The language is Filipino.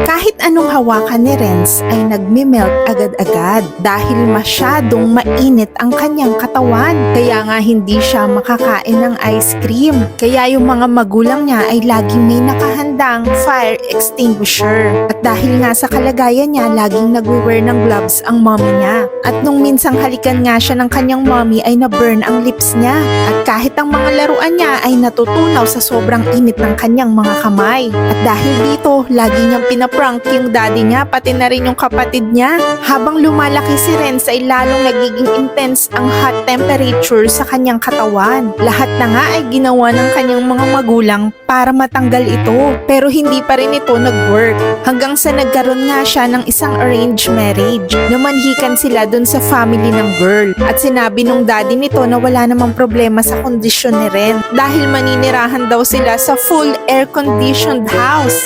Kahit anong hawakan ni Renz ay nagme-melt agad-agad dahil masyadong mainit ang kanyang katawan. Kaya nga hindi siya makakain ng ice cream. Kaya yung mga magulang niya ay laging may nakahandang fire extinguisher. At dahil nga sa kalagayan niya, laging nag-wear ng gloves ang mommy niya. At nung minsang halikan nga siya ng kanyang mommy ay na-burn ang lips niya. At kahit ang mga laruan niya ay natutunaw sa sobrang init ng kanyang mga kamay. At dahil dito, lagi niyang pinaprank yung daddy niya, pati na rin yung kapatid niya. Habang lumalaki si Renz ay lalong nagiging intense ang hot temperature sa kanyang katawan. Lahat na nga ay ginawa ng kanyang mga magulang para matanggal ito. Pero hindi pa rin ito nag-work. Hanggang sa nagkaroon nga siya ng isang arranged marriage. Namanhikan sila dun sa family ng girl. At sinabi nung daddy nito na wala namang problema sa kondisyon ni Renz dahil maninirahan daw sila sa full air-conditioned house.